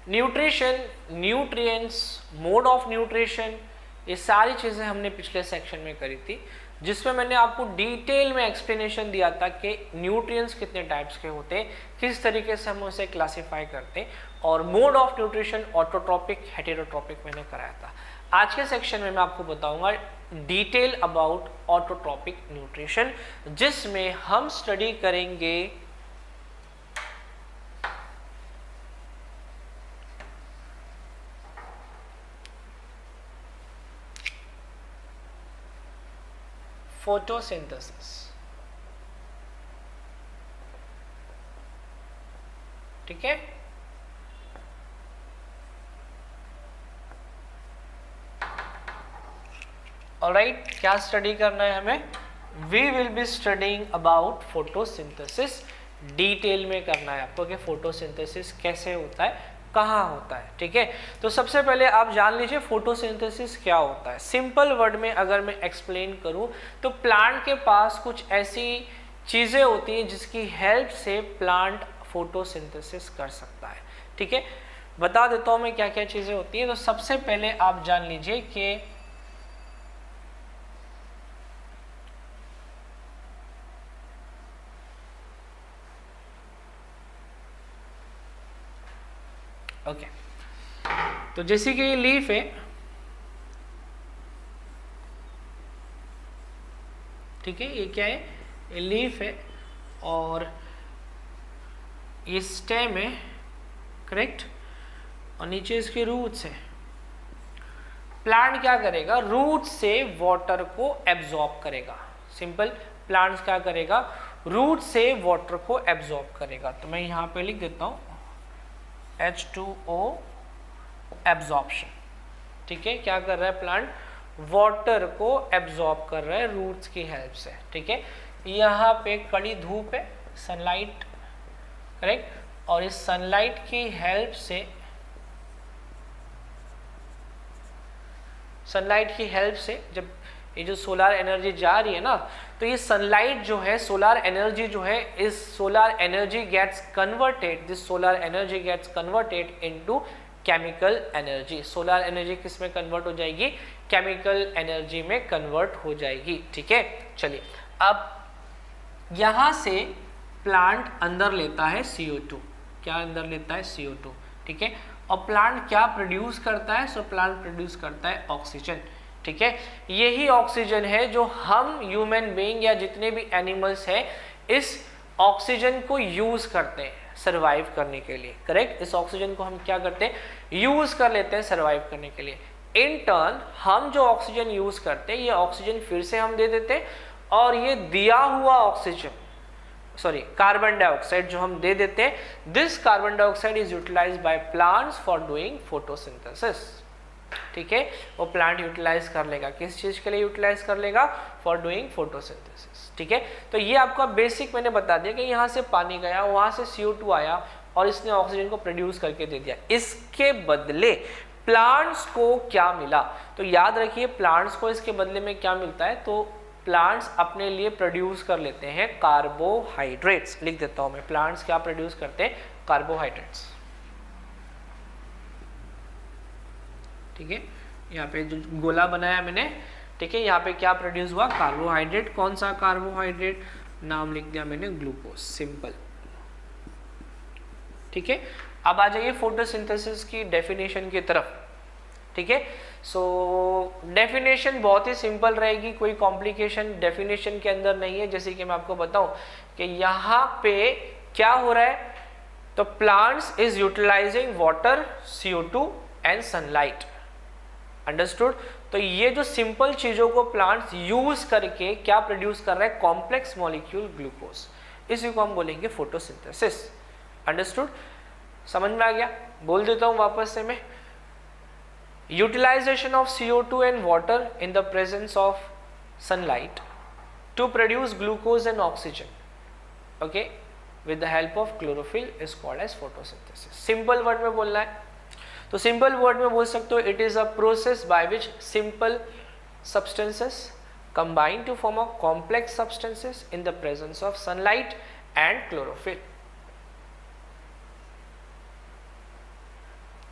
Nutrition, nutrients, mode of nutrition, ये सारी चीज़ें हमने पिछले सेक्शन में करी थी, जिसमें मैंने आपको डिटेल में एक्सप्लेनेशन दिया था कि न्यूट्रिएंट्स कितने टाइप्स के होते हैं, किस तरीके से हम उसे क्लासिफाई करते हैं, और mode of nutrition autotrophic, heterotrophic मैंने कराया था। आज के सेक्शन में मैं आपको बताऊंगा डिटेल अबाउट ऑटोट्रॉपिक न्यूट्रिशन, जिसमें हम स्टडी करेंगे फोटोसिंथेसिस। ठीक है, ऑलराइट, क्या स्टडी करना है हमें? We will be studying about photosynthesis. Detail में करना है आपको कि फोटोसिंथेसिस कैसे होता है, कहाँ होता है। ठीक है, तो सबसे पहले आप जान लीजिए फोटोसिंथेसिस क्या होता है। सिंपल वर्ड में अगर मैं एक्सप्लेन करूं तो प्लांट के पास कुछ ऐसी चीज़ें होती हैं जिसकी हेल्प से प्लांट फोटोसिंथेसिस कर सकता है। ठीक है, बता देता हूं मैं क्या क्या चीज़ें होती हैं। तो सबसे पहले आप जान लीजिए कि ओके, तो जैसे कि ये लीफ है, ठीक है, ये क्या है? ये लीफ है और ये स्टेम है, करेक्ट, और नीचे इसके रूट्स है। प्लांट क्या करेगा? रूट से वाटर को एब्जॉर्ब करेगा। सिंपल, प्लांट्स क्या करेगा? रूट से वाटर को एब्जॉर्ब करेगा। तो मैं यहाँ पे लिख देता हूँ H2O एब्जॉर्प्शन। ठीक है, क्या कर रहा है प्लांट? वाटर को एब्जॉर्ब कर रहा है रूट्स की हेल्प से। ठीक है, यहाँ पे कड़ी धूप है, सनलाइट, करेक्ट, और इस सनलाइट की हेल्प से, सनलाइट की हेल्प से जब ये जो सोलर एनर्जी जा रही है ना, तो ये सनलाइट जो है, सोलर एनर्जी जो है, इस solar energy gets converted, this solar energy gets converted into chemical energy. Solar energy किस में कन्वर्ट हो जाएगी? केमिकल एनर्जी में कन्वर्ट हो जाएगी। ठीक है, चलिए अब यहाँ से प्लांट अंदर लेता है CO2। क्या अंदर लेता है? CO2। ठीक है, और प्लांट क्या प्रोड्यूस करता है? सो प्लांट प्रोड्यूस करता है ऑक्सीजन। ठीक है, यही ऑक्सीजन है जो हम ह्यूमन बीइंग या जितने भी एनिमल्स हैं इस ऑक्सीजन को यूज करते हैं सरवाइव करने के लिए। करेक्ट, इस ऑक्सीजन को हम क्या करते हैं? यूज कर लेते हैं सरवाइव करने के लिए। इन टर्न हम जो ऑक्सीजन यूज करते हैं, ये ऑक्सीजन फिर से हम दे देते हैं, और ये दिया हुआ ऑक्सीजन, सॉरी कार्बन डाइऑक्साइड जो हम दे देते हैं, this carbon dioxide is utilised by plants for doing photosynthesis. ठीक है, वो प्लांट यूटिलाइज कर लेगा, किस चीज के लिए यूटिलाइज कर लेगा? For doing photosynthesis. ठीक है, तो ये आपका बेसिक मैंने बता दिया कि यहाँ से पानी गया, वहां से CO2 आया और इसने ऑक्सीजन को प्रोड्यूस करके दे दिया। इसके बदले प्लांट्स को क्या मिला? तो याद रखिए, प्लांट्स को इसके बदले में क्या मिलता है? तो प्लांट्स अपने लिए प्रोड्यूस कर लेते हैं कार्बोहाइड्रेट्स। लिख देता हूं मैं, प्लांट्स क्या प्रोड्यूस करते हैं? कार्बोहाइड्रेट्स। ठीक है, यहाँ पे जो गोला बनाया मैंने, ठीक है, यहाँ पे क्या प्रोड्यूस हुआ? कार्बोहाइड्रेट। कौन सा कार्बोहाइड्रेट? नाम लिख दिया मैंने, ग्लूकोज। सिंपल। ठीक है, अब आ जाइए फोटोसिंथेसिस की डेफिनेशन की तरफ। ठीक है, सो डेफिनेशन बहुत ही सिंपल रहेगी, कोई कॉम्प्लिकेशन डेफिनेशन के अंदर नहीं है। जैसे कि मैं आपको बताऊं कि यहाँ पे क्या हो रहा है, तो plants is utilising water, CO2 and sunlight. Understood? तो ये जो सिंपल चीजों को प्लांट्स यूज करके क्या प्रोड्यूस कर रहा है? Complex molecule glucose. इसी को हम बोलेंगे फोटोसिंथेसिस। अंडरस्टूड? समझ में आ गया? बोल देता हूं वापस से मैं, utilization of CO2 and water in the presence of sunlight to produce glucose and oxygen, okay, with the help of chlorophyll is called as photosynthesis. Simple word में बोलना है तो simple word में बोल सकते हो, it is a process by which simple substances combine to form a complex substances in the presence of sunlight and chlorophyll.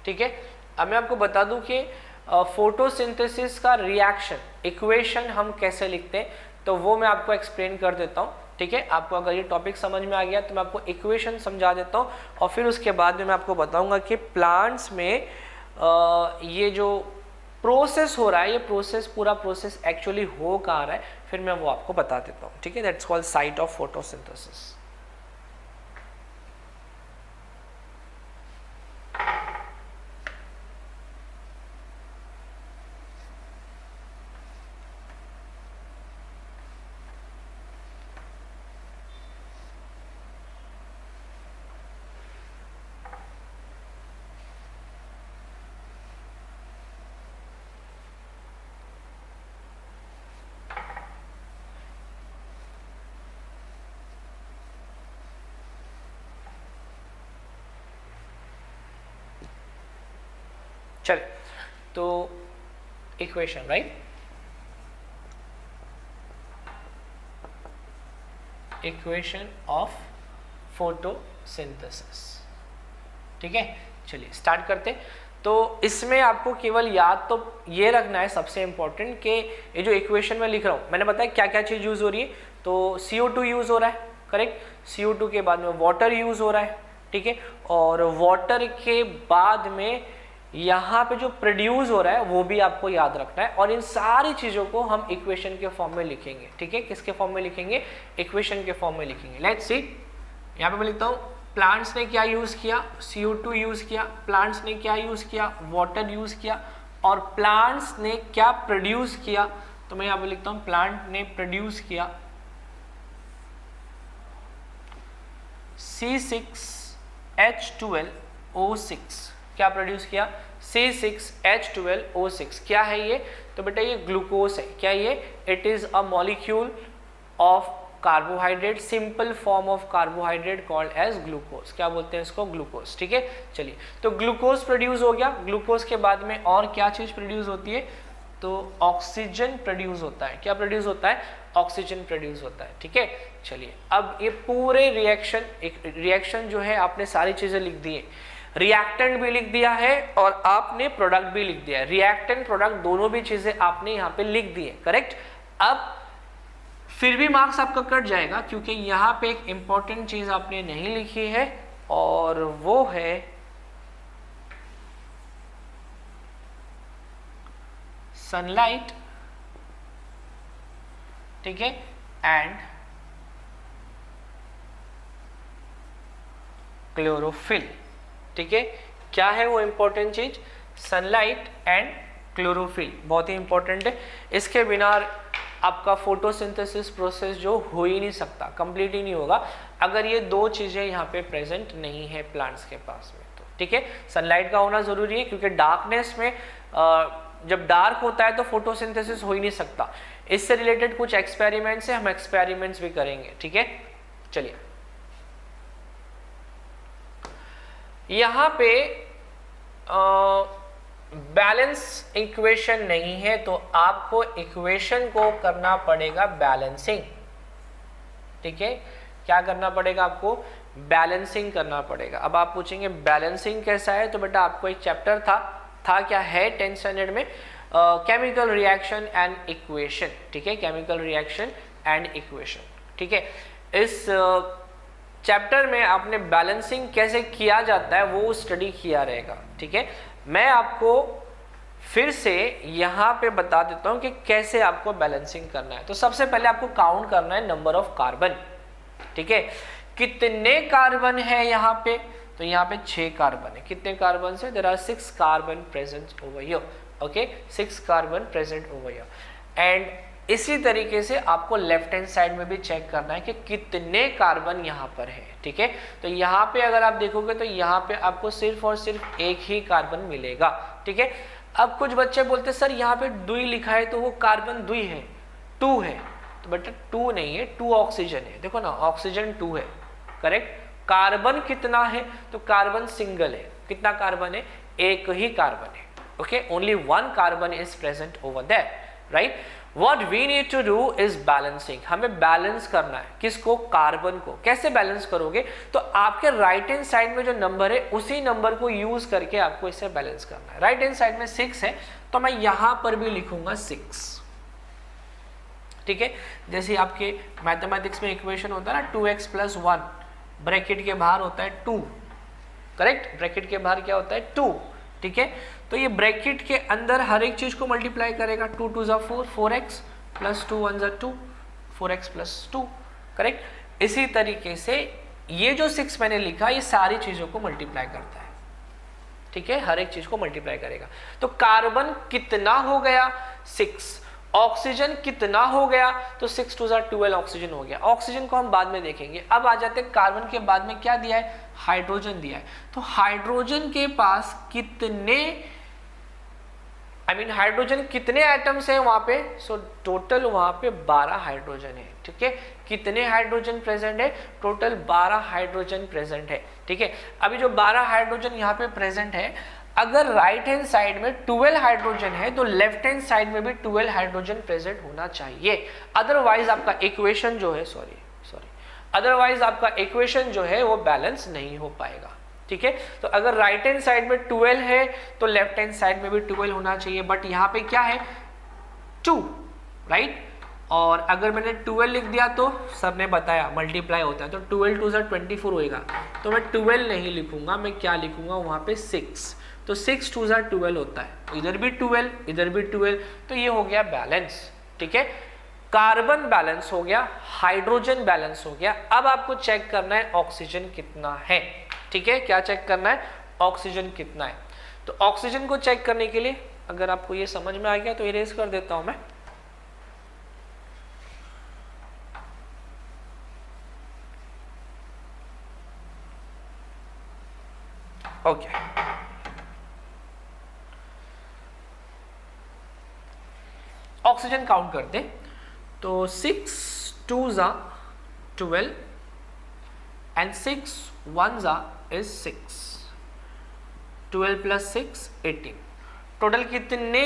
ठीक है। अब मैं आपको बता दूं कि फोटोसिंथेसिस का रिएक्शन इक्वेशन हम कैसे लिखते हैं, तो वो मैं आपको एक्सप्लेन कर देता हूँ, ठीक है। आपको अगर ये टॉपिक समझ में आ गया तो मैं आपको इक्वेशन समझा देता हूँ, और फिर उसके बाद में मैं आपको बताऊंगा कि प्लांट्स में ये जो प्रोसेस हो रहा है, ये पूरा प्रोसेस एक्चुअली हो कहाँ रहा है, फिर मैं वो आपको बता देता हूँ, ठीक है। That's called site of photosynthesis. चलिए, तो equation, right, equation of photosynthesis, ठीक है। चलिए स्टार्ट करते हैं। तो इसमें आपको केवल याद तो ये रखना है सबसे इंपॉर्टेंट कि ये जो इक्वेशन में लिख रहा हूँ, मैंने बताया क्या क्या चीज़ यूज़ हो रही है। तो CO2 यूज़ हो रहा है, करेक्ट। CO2 के बाद में वाटर यूज़ हो रहा है, ठीक है। और वाटर के बाद में यहाँ पे जो प्रोड्यूस हो रहा है वो भी आपको याद रखना है, और इन सारी चीज़ों को हम इक्वेशन के फॉर्म में लिखेंगे, ठीक है। किसके फॉर्म में लिखेंगे? इक्वेशन के फॉर्म में लिखेंगे। लेट्स सी, यहाँ पे मैं लिखता हूँ प्लांट्स ने क्या यूज़ किया, CO2 यूज़ किया, प्लांट्स ने क्या यूज़ किया, वाटर यूज़ किया, और प्लांट्स ने क्या प्रोड्यूस किया। तो मैं यहाँ पे लिखता हूँ प्लांट ने प्रोड्यूस किया C6H12O6। क्या प्रोड्यूस किया? C6H12O6। क्या है ये? तो बेटा ये ग्लूकोज है। क्या ये? It is a molecule of carbohydrate, simple form of carbohydrate called as glucose. क्या बोलते हैं इसको? ग्लूकोज, ठीक है। चलिए, तो ग्लूकोज प्रोड्यूस हो गया। ग्लूकोज के बाद में और क्या चीज प्रोड्यूस होती है? तो ऑक्सीजन प्रोड्यूस होता है। क्या प्रोड्यूस होता है? ऑक्सीजन प्रोड्यूस होता है, ठीक है। चलिए, अब ये पूरे रिएक्शन जो है आपने सारी चीजें लिख दी है, रिएक्टेंट भी लिख दिया है और आपने प्रोडक्ट भी लिख दिया है। रिएक्टेंट प्रोडक्ट दोनों भी चीजें आपने यहाँ पे लिख दी है, करेक्ट। अब फिर भी मार्क्स आपका कट जाएगा क्योंकि यहाँ पे एक इंपॉर्टेंट चीज आपने नहीं लिखी है, और वो है सनलाइट, ठीक है, एंड क्लोरोफिल, ठीक है। क्या है वो इंपॉर्टेंट चीज? सनलाइट एंड क्लोरोफिल, बहुत ही इंपॉर्टेंट है। इसके बिना आपका फोटोसिंथेसिस प्रोसेस जो हो ही नहीं सकता, कंप्लीट ही नहीं होगा अगर ये दो चीजें यहाँ पे प्रेजेंट नहीं है प्लांट्स के पास में, तो ठीक है। सनलाइट का होना जरूरी है क्योंकि डार्कनेस में जब डार्क होता है तो फोटोसिंथेसिस हो ही नहीं सकता। इससे रिलेटेड कुछ एक्सपेरिमेंट्स है, हम एक्सपेरिमेंट्स भी करेंगे, ठीक है। चलिए, यहाँ पे बैलेंस इक्वेशन नहीं है तो आपको इक्वेशन को करना पड़ेगा बैलेंसिंग, ठीक है। क्या करना पड़ेगा आपको? बैलेंसिंग करना पड़ेगा। अब आप पूछेंगे बैलेंसिंग कैसा है, तो बेटा आपको एक चैप्टर था क्या है 10th स्टैंडर्ड में, केमिकल रिएक्शन एंड इक्वेशन, ठीक है। केमिकल रिएक्शन एंड इक्वेशन, ठीक है। इस चैप्टर में आपने बैलेंसिंग कैसे किया जाता है वो स्टडी किया रहेगा, ठीक है। मैं आपको फिर से यहाँ पे बता देता हूँ कि कैसे आपको बैलेंसिंग करना है। तो सबसे पहले आपको काउंट करना है नंबर ऑफ कार्बन, ठीक है। कितने कार्बन है यहाँ पे? तो यहाँ पे 6 कार्बन है। कितने कार्बन से? There are 6 carbon present over here, okay, 6 carbon present over here. And इसी तरीके से आपको लेफ्ट हैंड साइड में भी चेक करना है कि कितने कार्बन यहाँ पर है, ठीक है। तो यहाँ पे अगर आप देखोगे तो यहाँ पे आपको सिर्फ और सिर्फ एक ही कार्बन मिलेगा, ठीक है। अब कुछ बच्चे बोलते सर यहाँ पे दुई लिखा है तो वो कार्बन दुई है, 2 है, तो बेटा 2 नहीं है, 2 ऑक्सीजन है। देखो ना, ऑक्सीजन 2 है, करेक्ट। कार्बन कितना है? तो कार्बन सिंगल है। कितना कार्बन है? एक ही कार्बन है, okay. Only 1 carbon is present over there, right. What we need to do is balancing. हमें बैलेंस करना है किसको? कार्बन को. कैसे बैलेंस करोगे? तो आपके राइट हैंड साइड में जो नंबर है उसी नंबर को यूज करके आपको इसे बैलेंस करना है. राइट हैंड साइड में 6 है तो मैं यहां पर भी लिखूंगा 6. ठीक है, जैसे आपके मैथमेटिक्स में इक्वेशन होता है ना 2x + 1, ब्रैकेट के बाहर होता है 2. करेक्ट, ब्रैकेट के बाहर क्या होता है 2. ठीक है, तो ये ब्रैकेट के अंदर हर एक चीज को मल्टीप्लाई करेगा. 2 × 2 = 4, 4x + 2 × 1 = 2, 4x + 2. करेक्ट, इसी तरीके से ये जो 6 मैंने लिखा ये सारी चीजों को मल्टीप्लाई करता है. ठीक है, हर एक चीज को मल्टीप्लाई करेगा. तो कार्बन कितना हो गया? 6. ऑक्सीजन कितना हो गया? तो 6 × 2 = 12 ऑक्सीजन हो गया. ऑक्सीजन को हम बाद में देखेंगे. अब आ जाते हैं कार्बन के बाद में क्या दिया है? हाइड्रोजन दिया है. तो हाइड्रोजन के पास कितने हाइड्रोजन कितने एटम्स हैं वहां पे? सो टोटल वहां पे 12 हाइड्रोजन है. ठीक है, कितने हाइड्रोजन प्रेजेंट है? टोटल 12 हाइड्रोजन प्रेजेंट है. ठीक है, अभी जो 12 हाइड्रोजन यहाँ पे प्रेजेंट है, अगर राइट हैंड साइड में 12 हाइड्रोजन है तो लेफ्ट हैंड साइड में भी 12 हाइड्रोजन प्रेजेंट होना चाहिए. अदरवाइज आपका इक्वेशन जो है अदरवाइज आपका इक्वेशन जो है वो बैलेंस नहीं हो पाएगा. ठीक है, तो अगर राइट हैंड साइड में 12 है तो लेफ्ट हैंड साइड में भी 12 होना चाहिए. बट यहाँ पे क्या है? 2, राइट. और अगर मैंने 12 लिख दिया तो सबने बताया मल्टीप्लाई होता है, तो 12 × 2 = 24 होएगा. तो मैं 12 नहीं लिखूंगा, मैं क्या लिखूंगा वहां पे 6. तो 6 × 2 = 12 होता है. इधर भी 12, इधर भी 12, तो ये हो गया बैलेंस. ठीक है, कार्बन बैलेंस हो गया, हाइड्रोजन बैलेंस हो गया. अब आपको चेक करना है ऑक्सीजन कितना है. ठीक है, क्या चेक करना है? ऑक्सीजन कितना है. तो ऑक्सीजन को चेक करने के लिए अगर आपको ये समझ में आ गया तो इरेज कर देता हूं मैं. ओके, ऑक्सीजन काउंट करते. तो 6 × 2 = 12 and 6 × 1 is 6. 12 + 6 = 18. टोटल कितने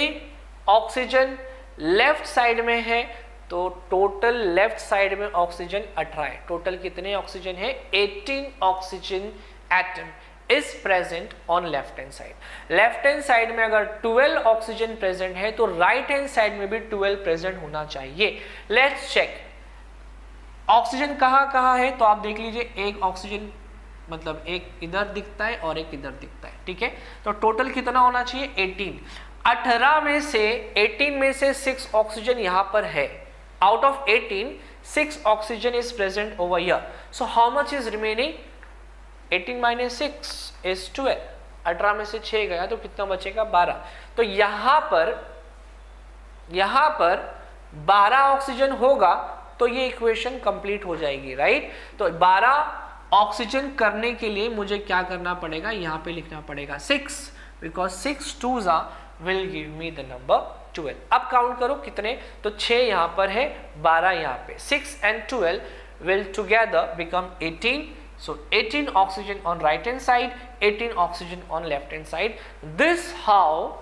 ऑक्सीजन लेफ्ट साइड में है? तो टोटल लेफ्ट साइड में ऑक्सीजन 18 है. टोटल कितने ऑक्सीजन है? 18 oxygen atom is present on left hand side. Left hand side में अगर 12 ऑक्सीजन प्रेजेंट है तो राइट हैंड साइड में भी 12 प्रेजेंट होना चाहिए. लेट्स चेक ऑक्सीजन कहाँ है. तो आप देख लीजिए, एक ऑक्सीजन मतलब एक इधर दिखता है और एक इधर दिखता है. ठीक है, तो टोटल कितना होना चाहिए? 18. 18 में से 18 में से 6 ऑक्सीजन यहाँ पर है. Out of 18 6 oxygen is present over here. So how much is remaining? 18 - 6 is 12. 18 में से 6 गया तो कितना बचेगा? 12. तो यहां पर 12 ऑक्सीजन होगा तो ये इक्वेशन कंप्लीट हो जाएगी, राइट. तो 12 ऑक्सीजन करने के लिए मुझे क्या करना पड़ेगा? यहां पे लिखना पड़ेगा 6, because 6 × 2 = will give me the number 12. अब काउंट करो कितने. तो 6 यहां पर है, 12 यहां पे. 6 and 12 will together become 18. So 18 oxygen on right hand side, 18 oxygen on left hand side. This how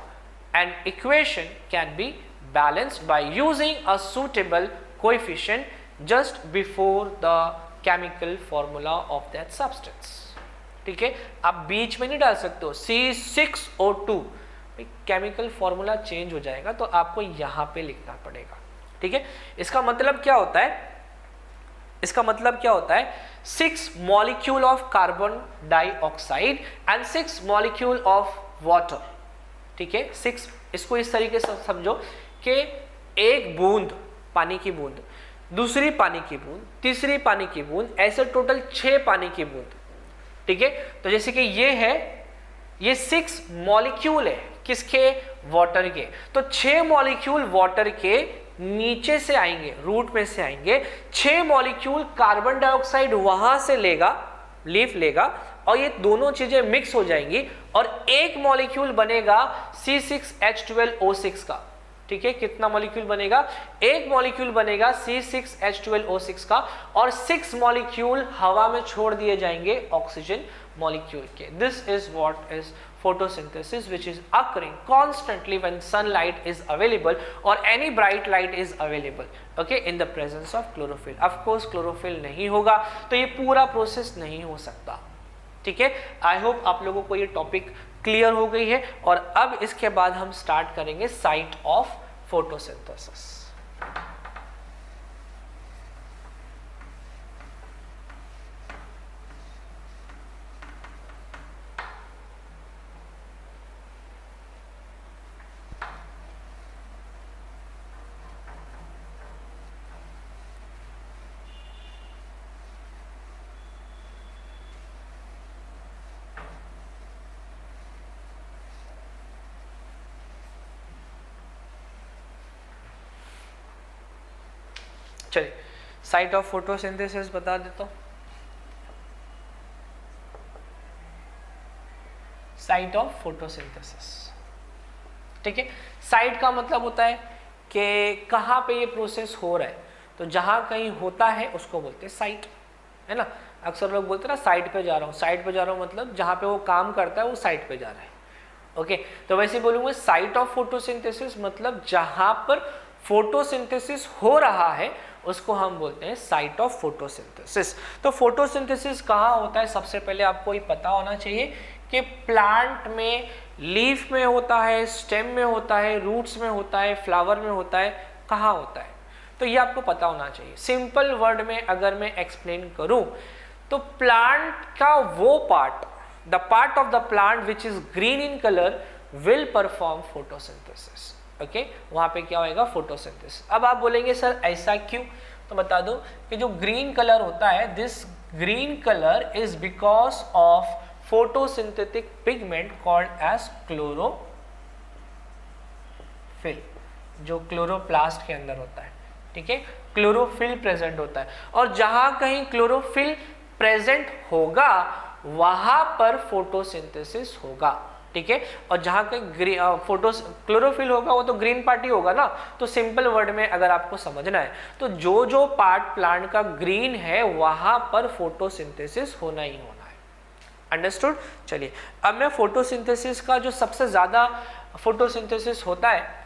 an equation can be balanced by using a suitable coefficient just before the chemical formula of that substance. ठीक है, आप बीच में नहीं डाल सकते हो C6O2, chemical formula change हो जाएगा तो आपको यहां पे लिखना पड़ेगा. ठीक है, इसका मतलब क्या होता है? 6 molecule of carbon dioxide and 6 molecule of water. ठीक है, 6. इसको इस तरीके से समझो कि एक बूंद पानी की बूंद, दूसरी पानी की बूंद, तीसरी पानी की बूंद, ऐसे टोटल 6 पानी की बूंद. ठीक है, तो जैसे कि ये 6 मॉलिक्यूल है किसके? वाटर के. तो 6 मॉलिक्यूल वाटर के नीचे से आएंगे, रूट में से आएंगे. 6 मॉलिक्यूल कार्बन डाइऑक्साइड वहां से लीफ लेगा और ये दोनों चीजें मिक्स हो जाएंगी और एक मॉलिक्यूल बनेगा C6H12O6 का. ठीक है, कितना मॉलिक्यूल बनेगा? एक मॉलिक्यूल बनेगा C6H12O6 का और 6 मॉलिक्यूल हवा में छोड़ दिए जाएंगे ऑक्सीजन मॉलिक्यूल के। This is what is photosynthesis, which is occurring constantly when sunlight is available or any bright light is available, okay, in the presence of chlorophyll. Of course chlorophyll नहीं होगा तो ये पूरा प्रोसेस नहीं हो सकता, ठीक है। आई होप आप लोगों को ये टॉपिक क्लियर हो गई है। और अब इसके बाद हम स्टार्ट करेंगे साइट ऑफ फोटोसिंथेसिस। चलिए साइट ऑफ फोटोसिंथेसिस बता देता हूँ। साइट ऑफ फोटोसिंथेसिस, ठीक है। साइट का मतलब होता है कि कहाँ पे ये प्रोसेस हो रहा है, तो जहाँ कहीं होता है उसको बोलते हैं साइट, है ना। अक्सर लोग बोलते हैं ना साइट पे जा रहा हूँ, साइट पे जा रहा हूँ मतलब जहाँ पे वो काम करता है वो साइट पे जा रहा है, ओके। तो वैसे बोलूँगा साइट ऑफ फोटोसिंथेसिस मतलब जहाँ पर फोटोसिंथेसिस हो रहा है उसको हम बोलते हैं साइट ऑफ फोटोसिंथेसिस। तो फोटोसिंथेसिस कहाँ होता है, सबसे पहले आपको ये पता होना चाहिए कि प्लांट में लीफ में होता है, स्टेम में होता है, रूट्स में होता है, फ्लावर में होता है, कहाँ होता है, तो ये आपको पता होना चाहिए। सिंपल वर्ड में अगर मैं एक्सप्लेन करूं तो प्लांट का वो part, the part of the plant which is green in colour will perform photosynthesis, okay. वहां पे क्या होएगा, फोटोसिंथेसिस। अब आप बोलेंगे सर ऐसा क्यों, तो बता दो कि जो ग्रीन कलर होता है, this green colour is because of photosynthetic pigment called as chlorophyll, जो क्लोरोप्लास्ट के अंदर होता है, ठीक है। क्लोरोफिल प्रेजेंट होता है और जहां कहीं क्लोरोफिल प्रेजेंट होगा वहां पर फोटोसिंथेसिस होगा, ठीक है। और जहां कहीं क्लोरोफिल होगा वो तो ग्रीन पार्ट ही होगा ना। तो सिंपल वर्ड में अगर आपको समझना है तो जो जो पार्ट प्लांट का ग्रीन है वहां पर फोटोसिंथेसिस होना ही होना है, अंडरस्टूड। चलिए अब मैं फोटोसिंथेसिस का जो सबसे ज्यादा फोटोसिंथेसिस होता है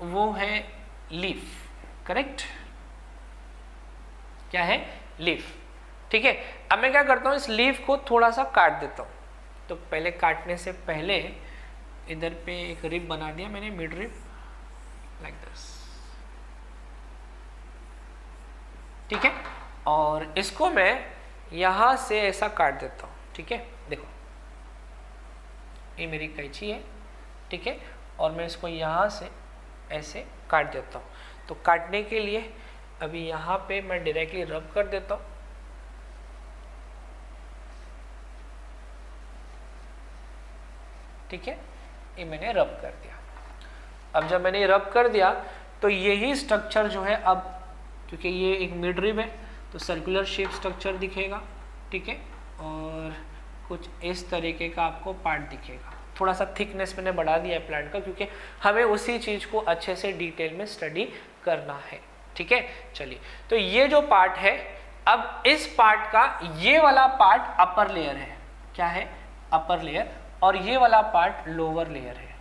वो है लीफ, करेक्ट, क्या है, लीफ, ठीक है। अब मैं क्या करता हूं, इस लीफ को थोड़ा सा काट देता हूं। तो पहले काटने से पहले इधर पे एक रिब बना दिया मैंने, मिड रिब, लाइक दिस, ठीक है। और इसको मैं यहां से ऐसा काट देता हूं, ठीक है। देखो ये मेरी कैंची है, ठीक है, और मैं इसको यहां से ऐसे काट देता हूं। तो काटने के लिए अभी यहां पे मैं डायरेक्टली रब कर देता हूं, ठीक है। ये मैंने रब कर दिया। अब जब मैंने रब कर दिया तो यही स्ट्रक्चर जो है, अब क्योंकि ये एक मिड रिब है तो सर्कुलर शेप स्ट्रक्चर दिखेगा, ठीक है। और कुछ इस तरीके का आपको पार्ट दिखेगा। थोड़ा सा थिकनेस मैंने बढ़ा दिया है प्लांट का क्योंकि हमें उसी चीज को अच्छे से डिटेल में स्टडी करना है, ठीक है। चलिए तो ये जो पार्ट है, अब इस पार्ट का ये वाला पार्ट अपर लेयर है, क्या है, अपर लेयर, और ये वाला पार्ट लोअर लेयर है,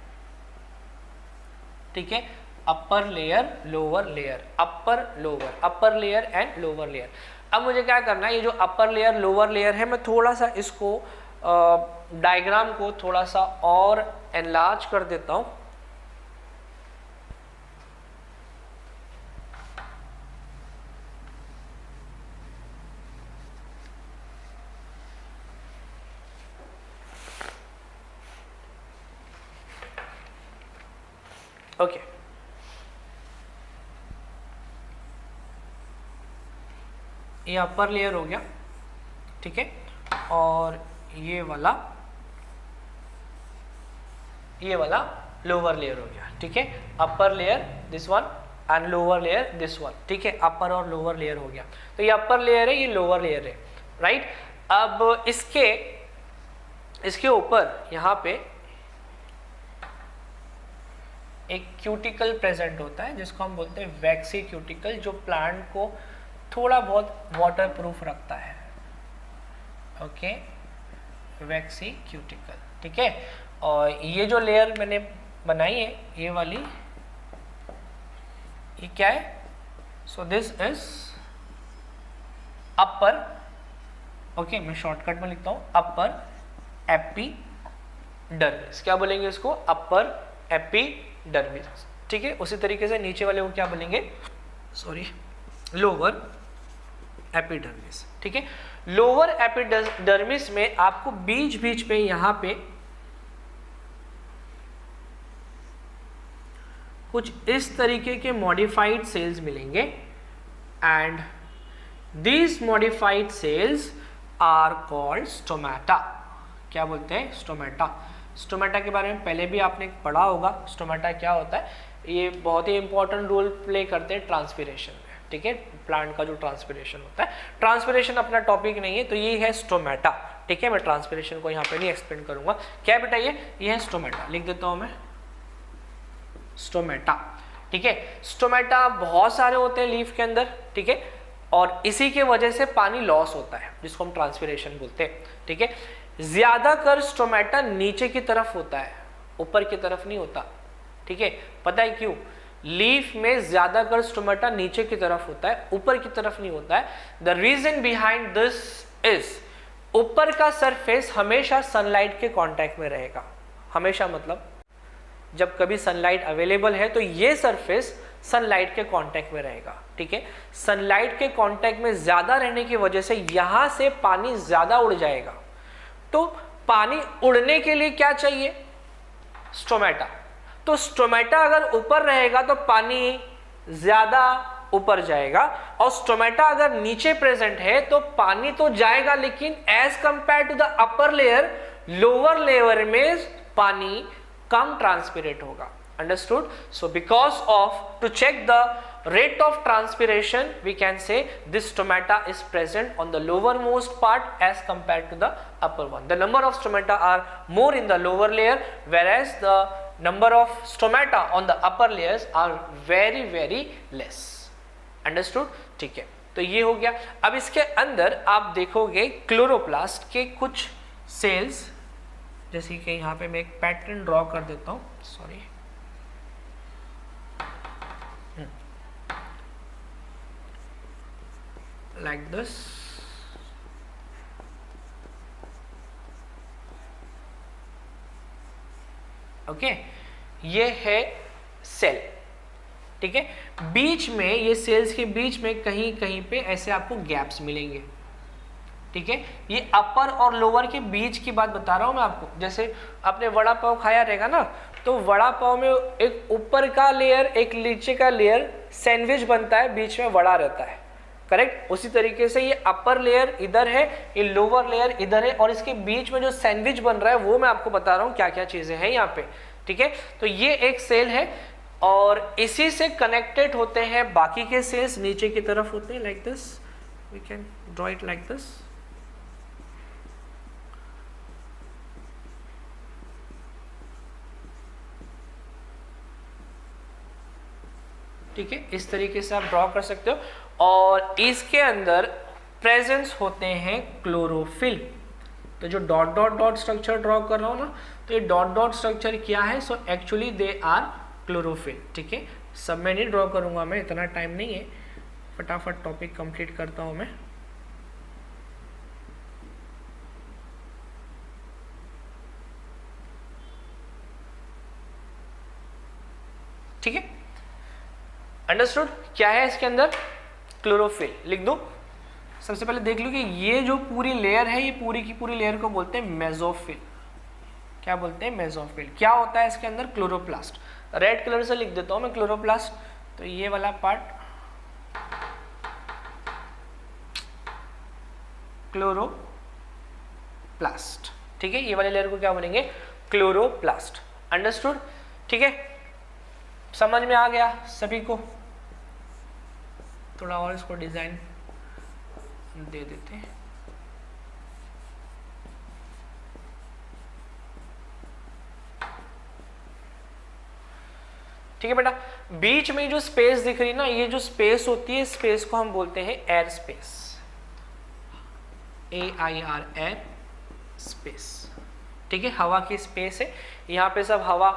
ठीक है। अपर layer, lower layer, upper lower, upper layer and lower layer. अब मुझे क्या करना है, ये जो अपर लेयर लोअर लेयर है, मैं थोड़ा सा इसको डायग्राम को थोड़ा सा और एनलार्ज कर देता हूं। ओके, ये अपर लेयर हो गया, ठीक है। और ये वाला लोअर लेयर हो गया, ठीक है। Upper layer this one and lower layer this one, ठीक है। अपर और लोअर लेयर हो गया। तो ये अपर लेयर है, ये लोअर लेयर है, राइट। अब इसके ऊपर यहाँ पे एक क्यूटिकल प्रेजेंट होता है जिसको हम बोलते हैं वैक्सी क्यूटिकल, जो प्लांट को थोड़ा बहुत वाटर प्रूफ रखता है, ओके, वेक्सीक्यूटिकल, ठीक है। और ये जो लेयर मैंने बनाई है ये वाली, ये क्या है? So this is upper, okay, मैं शॉर्टकट में लिखता हूं अपर एपिडर्मिस। क्या बोलेंगे इसको? अपर एपिडर्मिस, ठीक है। उसी तरीके से नीचे वाले को क्या बोलेंगे? सॉरी, लोअर एपिडर्मिस, ठीक है। लोअर एपिडर्मिस में आपको बीच बीच पे यहां पे कुछ इस तरीके के मॉडिफाइड सेल्स मिलेंगे and these modified cells are called stomata. क्या बोलते हैं? स्टोमेटा। स्टोमेटा के बारे में पहले भी आपने पढ़ा होगा। स्टोमेटा क्या होता है? ये बहुत ही इंपॉर्टेंट रोल प्ले करते हैं ट्रांसपिरेशन में, ठीक है। प्लांट का जो ट्रांसपिरेशन होता है, ट्रांसपिरेशन अपना टॉपिक नहीं है, तो ये है स्टोमेटा, ठीक है। मैं ट्रांसपिरेशन को यहाँ पे नहीं एक्सप्लेन करूंगा। क्या बेटा? ये है स्टोमेटा, लिख देता हूँ मैं, स्टोमेटा, ठीक है। स्टोमेटा बहुत सारे होते हैं लीफ के अंदर, ठीक है, और इसी के वजह से पानी लॉस होता है, जिसको हम ट्रांसपिरेशन बोलते हैं, ठीक है। ज्यादातर स्टोमेटा नीचे की तरफ होता है, ऊपर की तरफ नहीं होता, ठीक है। पता है क्यों? लीफ में ज्यादातर स्टोमेटा नीचे की तरफ होता है, ऊपर की तरफ नहीं होता है। The reason behind this is, ऊपर का सरफेस हमेशा सनलाइट के कांटेक्ट में रहेगा, हमेशा, मतलब जब कभी सनलाइट अवेलेबल है तो ये सरफेस सनलाइट के कांटेक्ट में रहेगा, ठीक है। सनलाइट के कांटेक्ट में ज्यादा रहने की वजह से यहां से पानी ज्यादा उड़ जाएगा। तो पानी उड़ने के लिए क्या चाहिए? स्टोमेटा। तो स्टोमेटा अगर ऊपर रहेगा तो पानी ज्यादा ऊपर जाएगा, और स्टोमेटा अगर नीचे प्रेजेंट है तो पानी तो जाएगा, लेकिन as compare to the upper layer, lower layer में पानी कम ट्रांसपिरेट होगा। Understood? So because of, to check the rate of transpiration, we can say this stomata is present on the lowermost part as compared to the upper one. The number of stomata are more in the lower layer, whereas the number of stomata on the upper layers are very very less. Understood? ठीक है, तो ये हो गया। अब इसके अंदर आप देखोगे क्लोरोप्लास्ट के कुछ सेल्स, जैसे कि यहाँ पे मैं एक पैटर्न ड्रॉ कर देता हूँ, सॉरी, like this, ओके। ये है सेल, ठीक है। बीच में, ये सेल्स के बीच में कहीं कहीं पे ऐसे आपको गैप्स मिलेंगे, ठीक है। ये अपर और लोअर के बीच की बात बता रहा हूं मैं आपको। जैसे आपने वड़ा पाव खाया रहेगा ना, तो वड़ा पाव में एक ऊपर का लेयर, एक नीचे का लेयर, सैंडविच बनता है, बीच में वड़ा रहता है, करेक्ट। उसी तरीके से ये अपर लेयर इधर है, ये लोअर लेयर इधर है, और इसके बीच में जो सैंडविच बन रहा है वो मैं आपको बता रहा हूँ क्या क्या चीजें हैं यहाँ पे, ठीक है। तो ये एक सेल है, और इसी से कनेक्टेड होते हैं बाकी के सेल्स, नीचे की तरफ होते हैं, like this, we can draw it like this, ठीक है। इस तरीके से आप ड्रॉ कर सकते हो, और इसके अंदर प्रेजेंस होते हैं क्लोरोफिल। तो जो dot dot dot structure draw कर रहा हूँ ना, तो ये डॉट डॉट स्ट्रक्चर क्या है? So actually they are chlorophyll, ठीक है। सब में नहीं ड्रॉ करूंगा मैं, इतना टाइम नहीं है, फटाफट टॉपिक कंप्लीट करता हूं मैं। ठीक है, अंडरस्टूड? क्या है इसके अंदर? क्लोरोफिल। लिख दो। सबसे पहले देख लो कि ये जो पूरी लेयर है, ये पूरी की पूरी लेयर को बोलते हैं मेसोफिल। क्या बोलते हैं? मेसोफिल। क्या होता है इसके अंदर? क्लोरोप्लास्ट। रेड कलर से लिख देता हूं मैं क्लोरोप्लास्ट। तो ये वाला पार्ट क्लोरोप्लास्ट, ठीक है। ये वाले लेयर को क्या बोलेंगे? क्लोरोप्लास्ट। अंडरस्टूड? ठीक है, समझ में आ गया सभी को? थोड़ा और इसको डिजाइन दे देते हैं। ठीक है बेटा, बीच में जो स्पेस दिख रही है ना, ये जो स्पेस होती है, स्पेस को हम बोलते हैं air space. AIR air space, ठीक है, हवा की स्पेस है, यहाँ पे सब हवा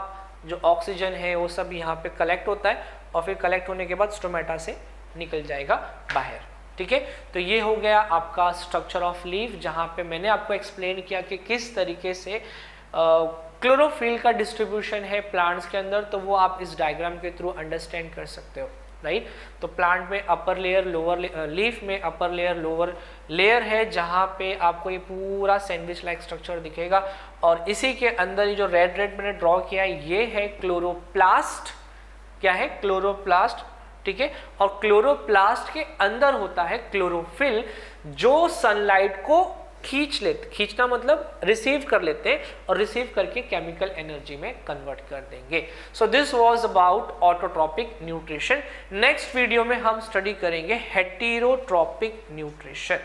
जो ऑक्सीजन है वो सब यहाँ पे कलेक्ट होता है और फिर कलेक्ट होने के बाद स्टोमेटा से निकल जाएगा बाहर, ठीक है। तो ये हो गया आपका स्ट्रक्चर ऑफ लीफ, जहाँ पे मैंने आपको एक्सप्लेन किया कि किस तरीके से क्लोरोफिल का डिस्ट्रीब्यूशन है प्लांट्स के अंदर, तो वो आप इस डायग्राम के थ्रू अंडरस्टैंड कर सकते हो, राइट। तो प्लांट में अपर लेयर लोअर, लीफ में अपर लेयर लोअर लेयर है, जहाँ पे आपको ये पूरा सैंडविच लाइक स्ट्रक्चर दिखेगा और इसी के अंदर ये जो रेड रेड मैंने ड्रॉ किया है ये है क्लोरोप्लास्ट। क्या है? क्लोरोप्लास्ट, ठीक है। और क्लोरोप्लास्ट के अंदर होता है क्लोरोफिल, जो सनलाइट को खींचना मतलब रिसीव कर लेते हैं और रिसीव करके केमिकल एनर्जी में कन्वर्ट कर देंगे। So this was about autotrophic nutrition. Next video में हम स्टडी करेंगे हेटेरोट्रॉपिक न्यूट्रिशन।